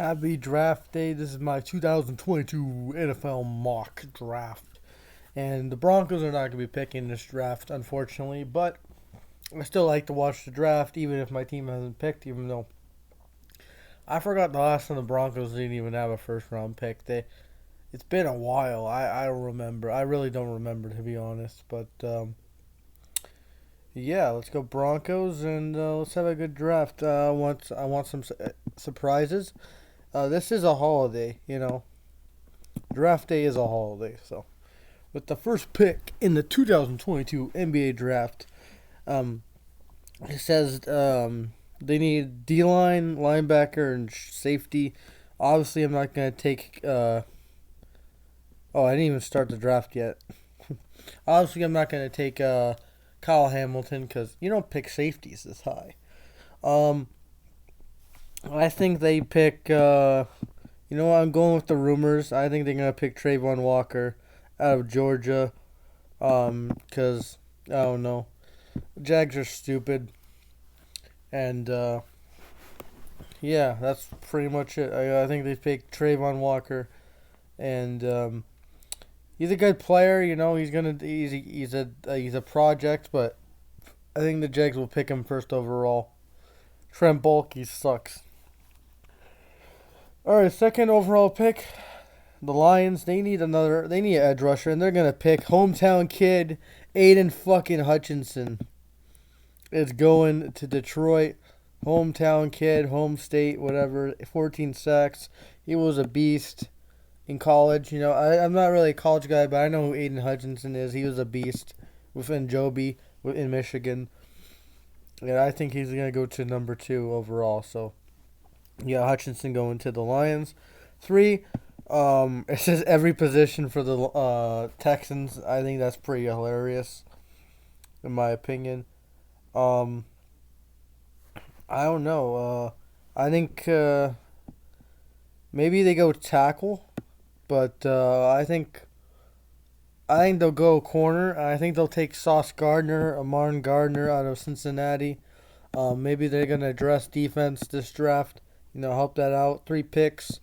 Happy draft day. This is my 2022 NFL mock draft. And the Broncos are not going to be picking this draft, unfortunately, but I still like to watch the draft, even if my team hasn't picked, even though I forgot the last time the Broncos didn't even have a first round pick. It's been a while. I don't remember. I really don't remember, to be honest. But yeah, let's go Broncos, and let's have a good draft. I want some surprises. This is a holiday. Draft day is a holiday. So, with the first pick in the 2022 NBA draft, um, it says they need D line, linebacker, and safety. Obviously, I'm not going to take. I didn't even start the draft yet. Obviously, I'm not going to take Kyle Hamilton because you don't pick safeties this high. Um, I think they pick. You know what? I'm going with the rumors. I think they're gonna pick Trayvon Walker out of Georgia. Cause I don't know. Jags are stupid, and yeah, that's pretty much it. I think they picked Trayvon Walker, and he's a good player. He's a project, but I think the Jags will pick him first overall. Trent Baalke sucks. All right, second overall pick. The Lions, they need an edge rusher, and they're gonna pick hometown kid Aiden fucking Hutchinson. It's going to Detroit. Hometown kid, home state, whatever. 14 sacks. He was a beast in college. I'm not really a college guy, but I know who Aiden Hutchinson is. He was a beast within Joby in Michigan. And I think he's gonna go to number 2 overall. So yeah, Hutchinson going to the Lions. 3. It says every position for the Texans. I think that's pretty hilarious, in my opinion. Um, I don't know. I think maybe they go tackle, but I think they'll go corner. I think they'll take Sauce Gardner, Amon Gardner out of Cincinnati. Maybe they're gonna address defense this draft. Help that out. 3 picks.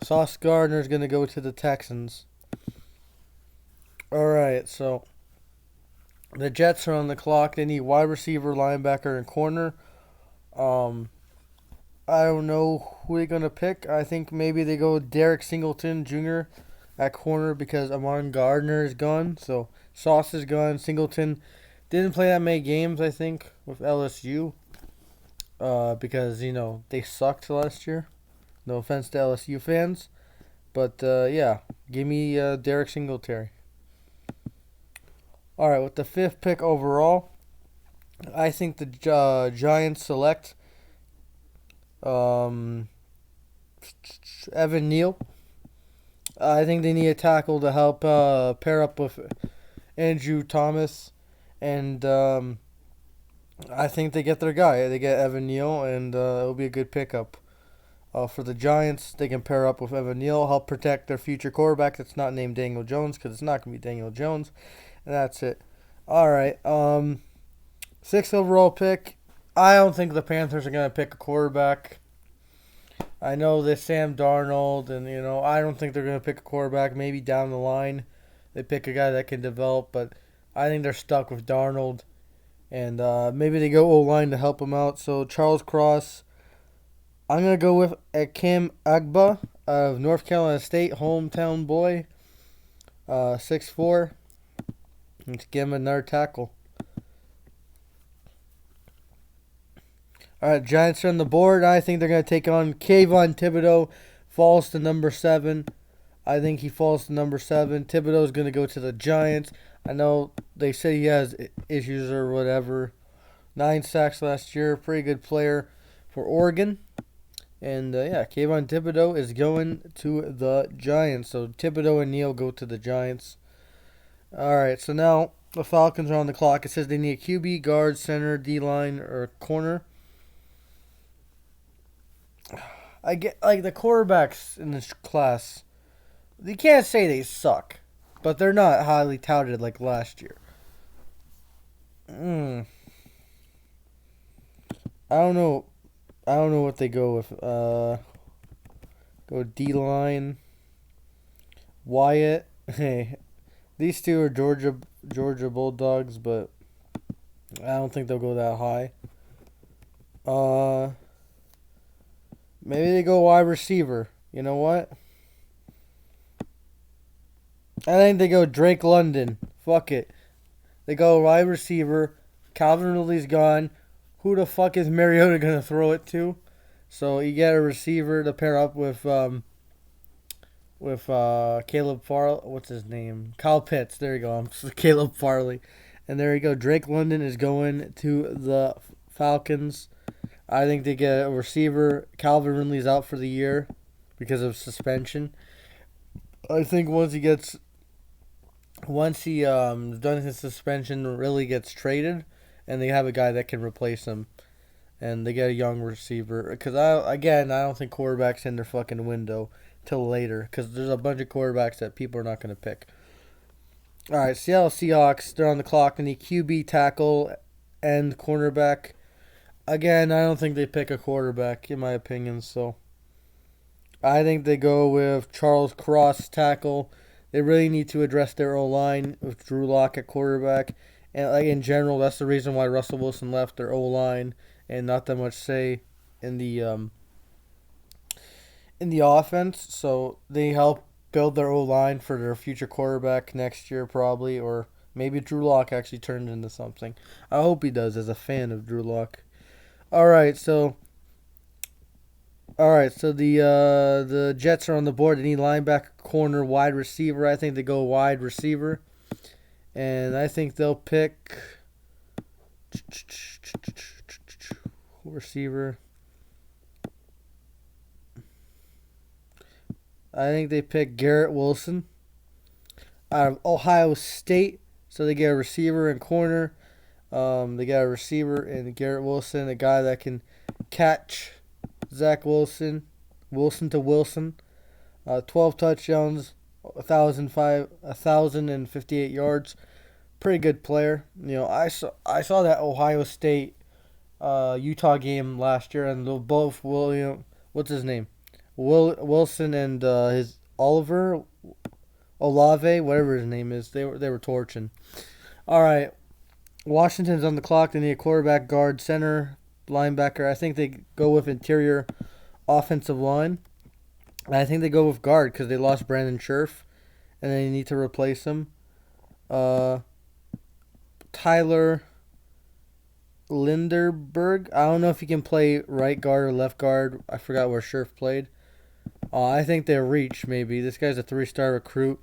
Sauce Gardner's going to go to the Texans. All right, so the Jets are on the clock. They need wide receiver, linebacker, and corner. Um, I don't know who they're going to pick. I think maybe they go Derek Singleton Jr. at corner because Amon Gardner is gone. So Sauce is gone. Singleton didn't play that many games, I think, with LSU because, they sucked last year. No offense to LSU fans. But, yeah, give me Derek Singletary. All right, with the 5th pick overall, I think the Giants select um, Evan Neal. I think they need a tackle to help pair up with Andrew Thomas. And I think they get their guy. They get Evan Neal, and it'll be a good pickup. For the Giants, they can pair up with Evan Neal, help protect their future quarterback that's not named Daniel Jones, because it's not going to be Daniel Jones. And that's it. All right. 6th overall pick. I don't think the Panthers are going to pick a quarterback. I know there's Sam Darnold, and, I don't think they're going to pick a quarterback. Maybe down the line they pick a guy that can develop, but I think they're stuck with Darnold. And maybe they go OLine to help him out. So Charles Cross. I'm going to go with Akim Agba of North Carolina State, hometown boy, 6'4". Let's give him another tackle. All right, Giants are on the board. I think they're going to take on Kayvon Thibodeau. Falls to number 7. I think he falls to number 7. Thibodeau is going to go to the Giants. I know they say he has issues or whatever. 9 sacks last year. Pretty good player for Oregon. And, Kayvon Thibodeau is going to the Giants. So, Thibodeau and Neal go to the Giants. All right, so now the Falcons are on the clock. It says they need a QB, guard, center, D-line, or corner. I get, the quarterbacks in this class, you can't say they suck, but they're not highly touted like last year. I don't know. I don't know what they go with. Go D-line. Wyatt. Hey, these two are Georgia Bulldogs, but I don't think they'll go that high. Uh, Maybe they go wide receiver. You know what? I think they go Drake London. Fuck it. They go wide receiver. Calvin Ridley's gone. Who the fuck is Mariota gonna throw it to? So you get a receiver to pair up with Caleb Farley. What's his name? Kyle Pitts. There you go. Caleb Farley. And there you go. Drake London is going to the Falcons. I think they get a receiver. Calvin Ridley's out for the year because of suspension. I think once he done his suspension, really gets traded, and they have a guy that can replace him, and they get a young receiver. Because I don't think quarterbacks in their fucking window till later. Because there's a bunch of quarterbacks that people are not going to pick. All right, Seattle Seahawks. They're on the clock. They need QB, tackle, and cornerback. Again, I don't think they pick a quarterback, in my opinion, so I think they go with Charles Cross, tackle. They really need to address their O-line with Drew Lock at quarterback. And like in general, that's the reason why Russell Wilson left their O-line and not that much say in the offense. So they help build their O-line for their future quarterback next year probably, or maybe Drew Lock actually turns into something. I hope he does as a fan of Drew Lock. All right, so the Jets are on the board. They need linebacker, corner, wide receiver. I think they go wide receiver, and I think they'll pick receiver. I think they pick Garrett Wilson out of Ohio State. So they get a receiver and corner. They got a receiver in Garrett Wilson, a guy that can catch Zach Wilson to Wilson. 12 touchdowns, 1,058 yards. Pretty good player. You know, I saw that Ohio State Utah game last year, and they're both what's his name? Wilson and his Olave, whatever his name is. They were torching. All right. Washington's on the clock. They need a quarterback, guard, center, linebacker. I think they go with interior offensive line. And I think they go with guard because they lost Brandon Scherf, and they need to replace him. Tyler Linderberg. I don't know if he can play right guard or left guard. I forgot where Scherf played. I think they'll reach maybe. This guy's a 3-star recruit.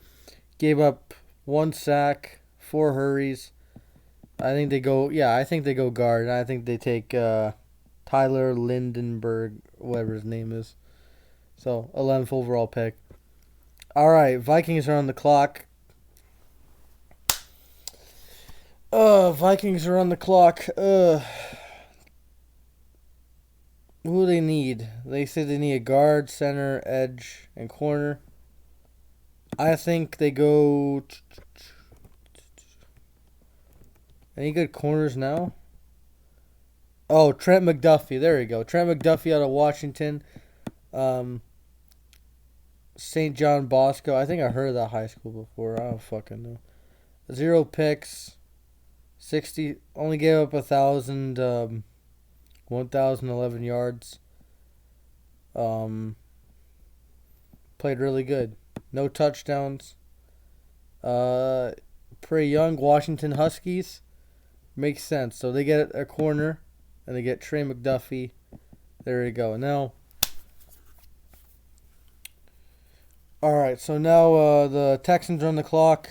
Gave up 1 sack, 4 hurries. I think they go guard. I think they take Tyler Lindenberg, whatever his name is. So, 11th overall pick. All right, Vikings are on the clock. Vikings are on the clock. Who do they need? They said they need a guard, center, edge, and corner. I think they go... Any good corners now? Oh, Trent McDuffie. There you go. Trent McDuffie out of Washington. St. John Bosco. I think I heard of that high school before. I don't fucking know. 0 picks. 60. Only gave up 1,011 yards. Played really good. No touchdowns. Pretty young Washington Huskies. Makes sense. So they get a corner, and they get Trey McDuffie. There you go. Now, all right. So now the Texans are on the clock.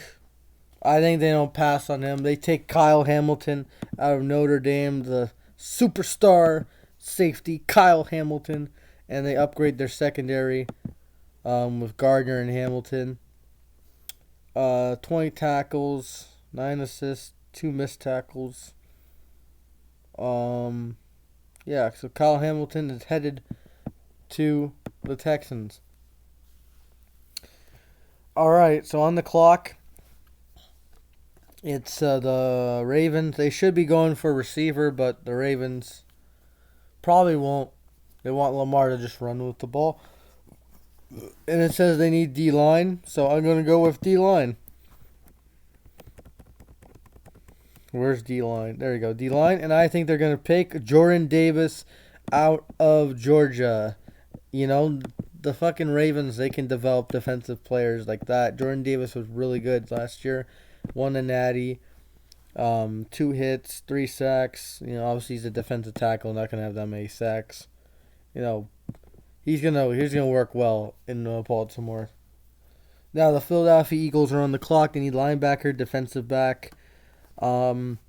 I think they don't pass on him. They take Kyle Hamilton out of Notre Dame, the superstar safety Kyle Hamilton, and they upgrade their secondary with Gardner and Hamilton. 20 tackles, 9 assists, 2 missed tackles. Yeah, so Kyle Hamilton is headed to the Texans. All right, so on the clock, it's the Ravens. They should be going for a receiver, but the Ravens probably won't. They want Lamar to just run with the ball. And it says they need D-line, so I'm going to go with D-line. Where's D-line? There you go, D-line. And I think they're going to pick Jordan Davis out of Georgia. You know, the fucking Ravens, they can develop defensive players like that. Jordan Davis was really good last year. Won a natty. 2 hits, 3 sacks. You know, obviously he's a defensive tackle, not going to have that many sacks. You know, he's gonna work well in Baltimore. Now the Philadelphia Eagles are on the clock. They need linebacker, defensive back. Um,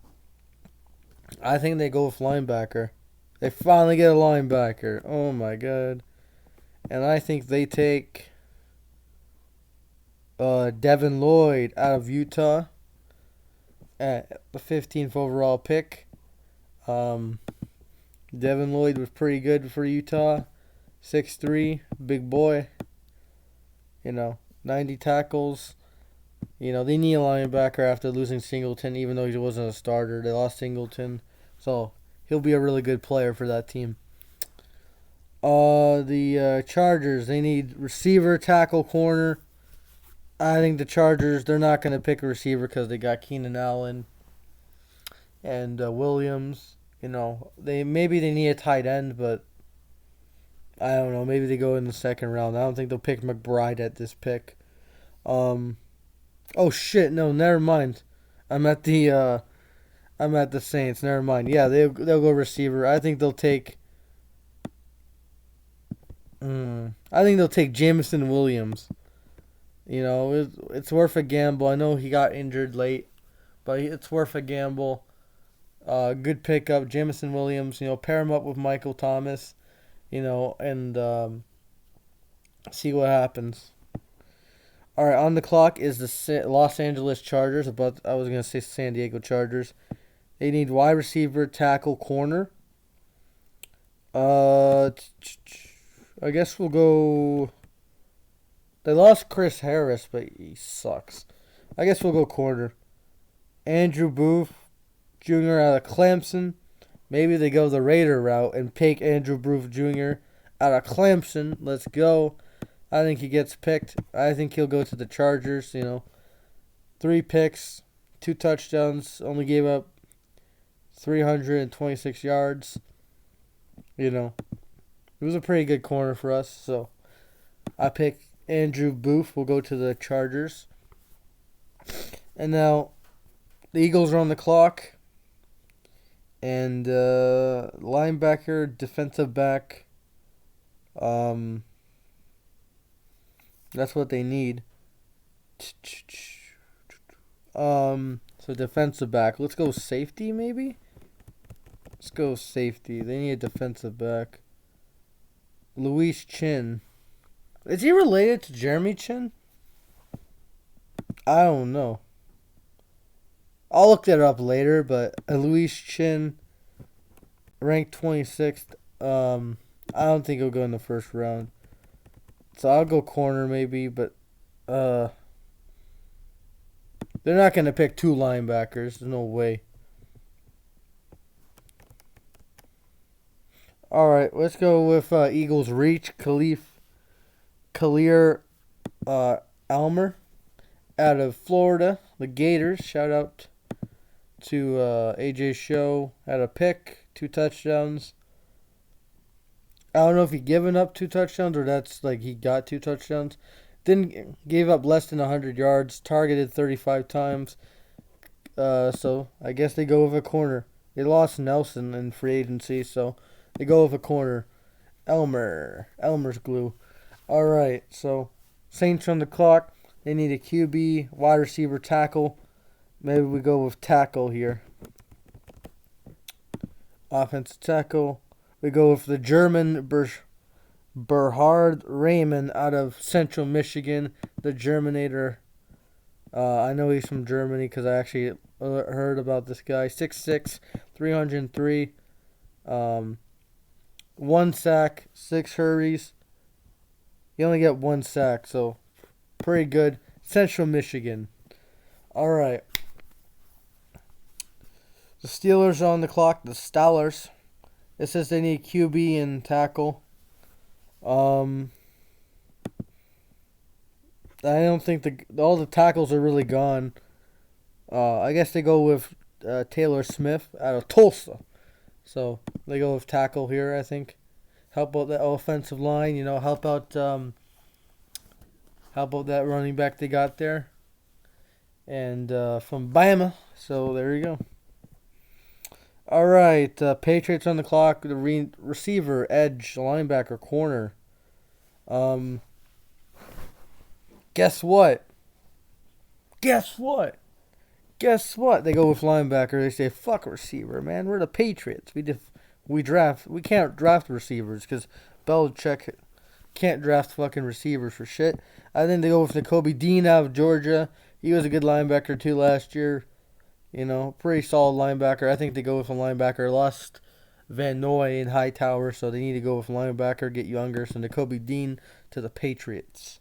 I think they go with linebacker. They finally get a linebacker. Oh my god! And I think they take Devin Lloyd out of Utah at the 15th overall pick. Um, Devin Lloyd was pretty good for Utah. 6'3", big boy. 90 tackles. They need a linebacker after losing Singleton, even though he wasn't a starter. They lost Singleton. So, he'll be a really good player for that team. The Chargers, they need receiver, tackle, corner. I think the Chargers, they're not going to pick a receiver because they got Keenan Allen and Williams. Maybe they need a tight end, but I don't know. Maybe they go in the second round. I don't think they'll pick McBride at this pick. Oh shit! No, never mind. I'm at the Saints. Never mind. Yeah, they'll go receiver. I think they'll take. I think they'll take Jameson Williams. It's worth a gamble. I know he got injured late, but it's worth a gamble. Good pickup, Jameson Williams. Pair him up with Michael Thomas. And see what happens. All right, on the clock is the Los Angeles Chargers. I was gonna say San Diego Chargers. They need wide receiver, tackle, corner. I guess we'll go. They lost Chris Harris, but he sucks. I guess we'll go corner. Andrew Booth Jr. out of Clemson. Maybe they go the Raider route and pick Andrew Booth Jr. out of Clemson. Let's go. I think he gets picked. I think he'll go to the Chargers. 3 picks, 2 touchdowns, only gave up 326 yards. It was a pretty good corner for us. So I pick Andrew Booth. Will go to the Chargers. And now the Eagles are on the clock. And linebacker, defensive back. That's what they need. So defensive back. Let's go safety, maybe? Let's go safety. They need a defensive back. Luis Chin. Is he related to Jeremy Chin? I don't know. I'll look that up later, but Luis Chin, ranked 26th. I don't think he'll go in the first round. So I'll go corner maybe, but they're not going to pick 2 linebackers. There's no way. All right, let's go with Eagles reach. Khalil Almer out of Florida. The Gators. Shout out to AJ Show. Had a pick, 2 touchdowns. I don't know if he given up 2 touchdowns or that's like he got 2 touchdowns. Gave up less than 100 yards. Targeted 35 times. So I guess they go with a corner. They lost Nelson in free agency, so they go with a corner. Elmer's glue. All right, so Saints on the clock. They need a QB, wide receiver, tackle. Maybe we go with tackle here. Offensive tackle. We go with the German Berhard Raymond out of Central Michigan, the Germinator. I know he's from Germany because I actually heard about this guy. 6'6", 303. 1 sack, 6 hurries. He only got 1 sack, so pretty good. Central Michigan. All right. The Steelers are on the clock. The Stallers. It says they need QB and tackle. I don't think all the tackles are really gone. I guess they go with Taylor Smith out of Tulsa. So they go with tackle here, I think. Help out the offensive line, help out that running back they got there. And from Bama. So there you go. All right, Patriots on the clock. The receiver, edge, linebacker, corner. Um, guess what? Guess what? Guess what? They go with linebacker. They say, "Fuck a receiver, man. We're the Patriots. We can't draft receivers because Belichick can't draft fucking receivers for shit." I think they go with Nakobe Dean out of Georgia. He was a good linebacker too last year. Pretty solid linebacker. I think they go with a linebacker. Lost Van Noy and Hightower, so they need to go with a linebacker, get younger. So Nakobe Dean to the Patriots.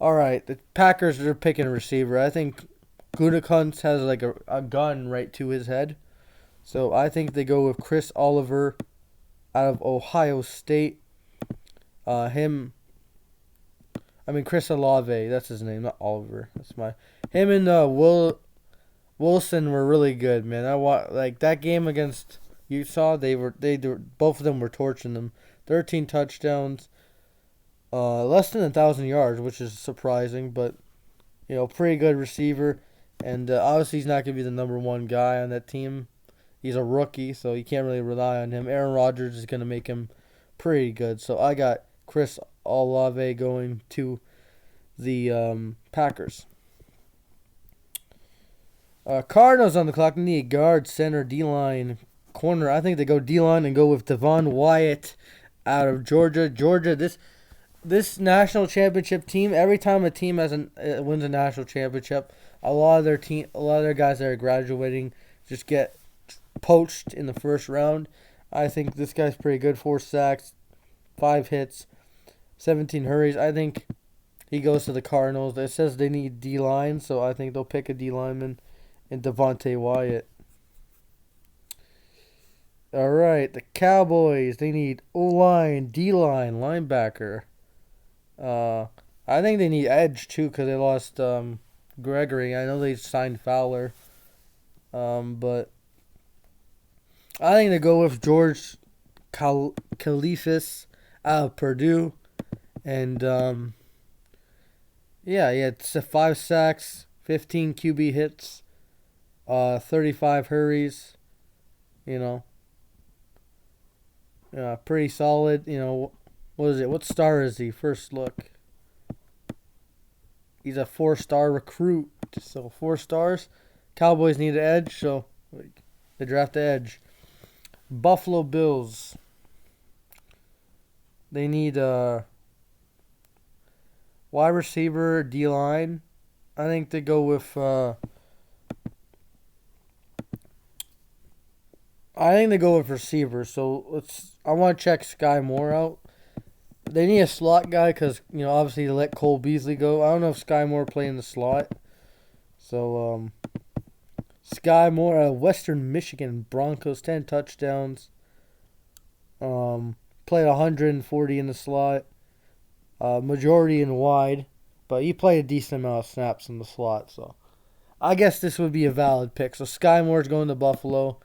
All right, the Packers are picking a receiver. I think Gutekunst has like a gun right to his head. So I think they go with Chris Oliver out of Ohio State. Chris Olave. That's his name, not Oliver. Him and Wilson were really good, man. Like that game against Utah. They both of them were torching them. 13 touchdowns, less than 1,000 yards, which is surprising, but pretty good receiver. And obviously he's not gonna be the number one guy on that team. He's a rookie, so you can't really rely on him. Aaron Rodgers is gonna make him pretty good. So I got Chris Olave going to the Packers. Cardinals on the clock. They need guard, center, D-line, corner. I think they go D-line and go with Devon Wyatt out of Georgia. Georgia, this national championship team, every time a team wins a national championship, a lot of their guys that are graduating just get poached in the first round. I think this guy's pretty good. 4 sacks, 5 hits, 17 hurries. I think he goes to the Cardinals. It says they need D-line, so I think they'll pick a D-lineman in Devontae Wyatt. All right, the Cowboys. They need O-line, D-line, linebacker. I think they need edge too because they lost Gregory. I know they signed Fowler, but I think they go with George Kalifas out of Purdue, and it's 5 sacks, 15 QB hits, 35 hurries. Pretty solid. What is it? What star is he? First look. He's a 4-star recruit. So 4 stars. Cowboys need an edge, so they draft the edge. Buffalo Bills. They need a wide receiver, D-line. I think they go with receiver. So I want to check Sky Moore out. They need a slot guy because obviously they let Cole Beasley go. I don't know if Sky Moore play in the slot. So Sky Moore, Western Michigan Broncos, 10 touchdowns. Played 140 in the slot. Majority in wide, but he played a decent amount of snaps in the slot. So I guess this would be a valid pick. So Sky Moore's going to Buffalo.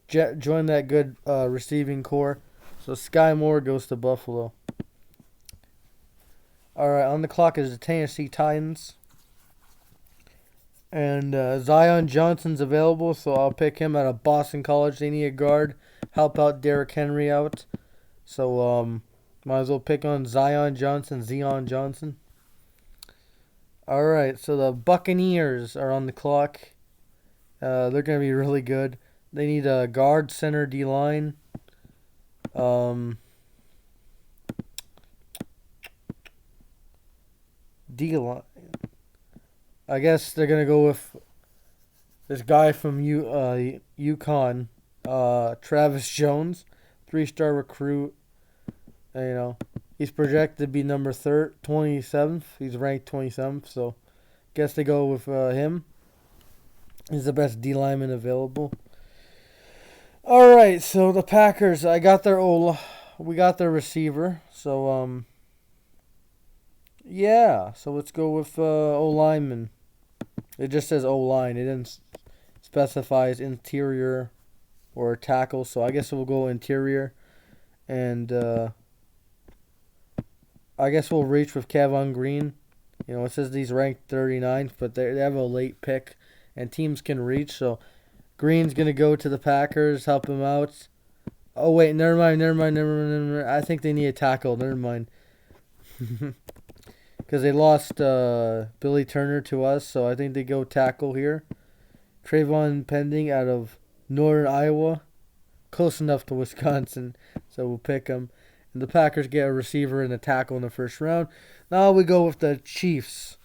Join that good receiving core. So Sky Moore goes to Buffalo. All right, on the clock is the Tennessee Titans. And Zion Johnson's available, so I'll pick him out of Boston College. They need a guard. Help out Derrick Henry out. So might as well pick on Zion Johnson. All right, so the Buccaneers are on the clock. They're going to be really good. They need a guard, center, D-line. D-line. I guess they're going to go with this guy from UConn, Travis Jones, 3-star recruit. He's projected to be number 27th. He's ranked 27th, so guess they go with him. He's the best D lineman available. All right, so the Packers, we got their receiver. So Yeah, so let's go with O lineman. It just says O line. It didn't specify as interior or tackle, so I guess we'll go interior. And I guess we'll reach with Kevon Green. You know, it says he's ranked 39th, but they have a late pick, and teams can reach. So Green's gonna go to the Packers, help him out. Oh wait, never mind. I think they need a tackle. Never mind, because they lost Billy Turner to us, so I think they go tackle here. Trayvon Pending out of Northern Iowa, close enough to Wisconsin, so we'll pick him. And the Packers get a receiver and a tackle in the first round. Now we go with the Chiefs.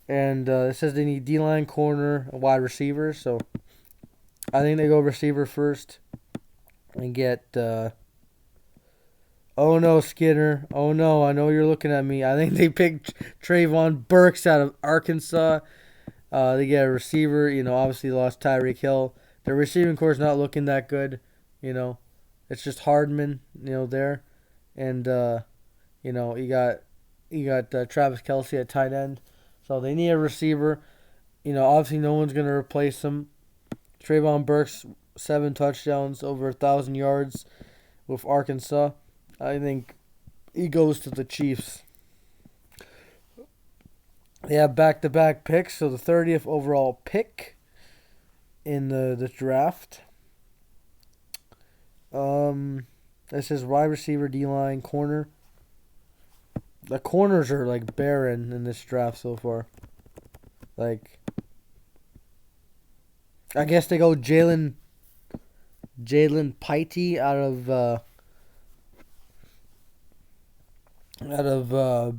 And it says they need D-line, corner, and wide receiver. So I think they go receiver first and get... oh no, Skinner. Oh no, I know you're looking at me. I think they picked Trayvon Burks out of Arkansas. They get a receiver. You know, obviously lost Tyreek Hill. Their receiving core is not looking that good. You know, it's just Hardman, you know, there. And, you know, you got Travis Kelce at tight end. So they need a receiver. You know, obviously no one's going to replace him. Trayvon Burks, 7 touchdowns, over 1,000 yards with Arkansas. I think he goes to the Chiefs. They have back-to-back picks, so the 30th overall pick in the draft. This is wide receiver, D-line, corner. The corners are like barren in this draft so far. Like, I guess they go Jalen Piety out of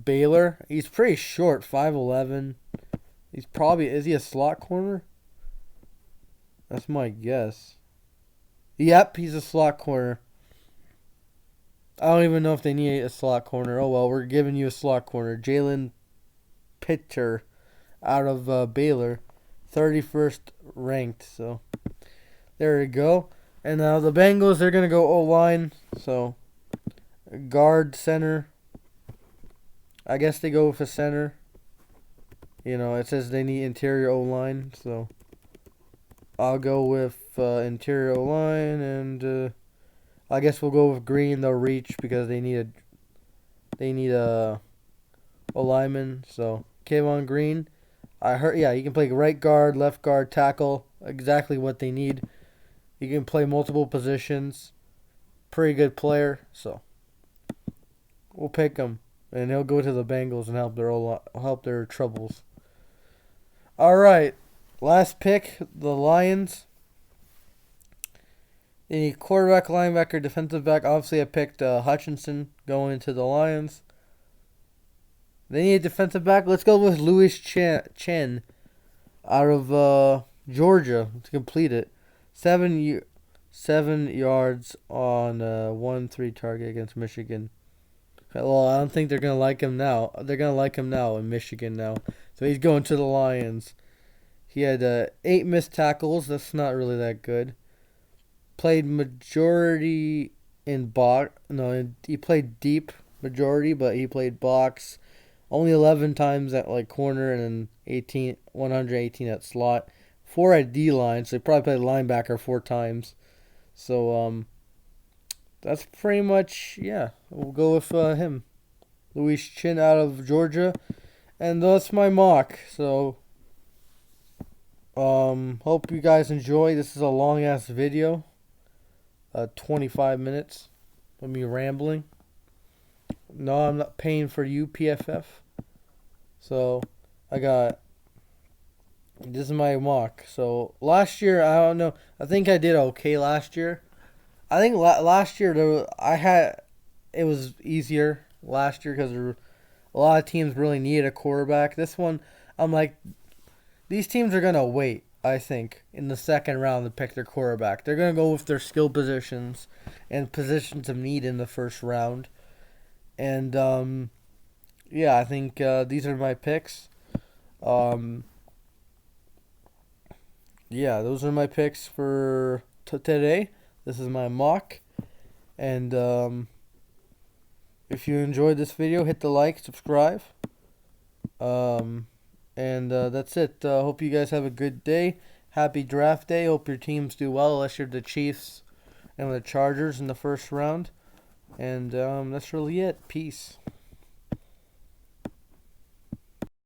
Baylor. He's pretty short, 5'11". Is he a slot corner? That's my guess. Yep, he's a slot corner. I don't even know if they need a slot corner. Oh well, we're giving you a slot corner. Jalen Pitter out of Baylor, 31st ranked. So there you go. And now the Bengals, they're gonna go O-line. So guard, center. I guess they go with a center. You know, it says they need interior O-line, so I'll go with interior O-line, and I guess we'll go with Green. They'll reach because they need a lineman. So Kevon Green, I heard, yeah, he can play right guard, left guard, tackle, exactly what they need. He can play multiple positions. Pretty good player, so we'll pick him, and he'll go to the Bengals and help their troubles. All right, last pick, the Lions. They need quarterback, linebacker, defensive back. Obviously, I picked Hutchinson going to the Lions. They need a defensive back. Let's go with Louis Chen out of Georgia to complete it. 7 yards on 1-3 target against Michigan. Well, I don't think they're going to like him now. They're going to like him now in Michigan now. So he's going to the Lions. He had 8 missed tackles. That's not really that good. Played majority in box. No, he played deep majority, but he played box. Only 11 times at like corner and 118 at slot. 4 at D-line, so he probably played linebacker 4 times. So that's pretty much, yeah. We'll go with him. Louis Chin out of Georgia. And that's my mock. So hope you guys enjoy. This is a long ass video. 25 minutes of me rambling. No, I'm not paying for you, PFF. So this is my mock. So last year, I don't know. I think I did okay last year. I think last year it was easier last year because a lot of teams really needed a quarterback. This one, I'm like, these teams are gonna wait. I think in the second round to pick their quarterback. They're gonna go with their skill positions and positions of need in the first round. And yeah, I think these are my picks. Yeah, those are my picks for today. This is my mock. And if you enjoyed this video, hit the like, subscribe. And that's it. Hope you guys have a good day. Happy draft day. Hope your teams do well, unless you're the Chiefs and the Chargers in the first round. And that's really it. Peace.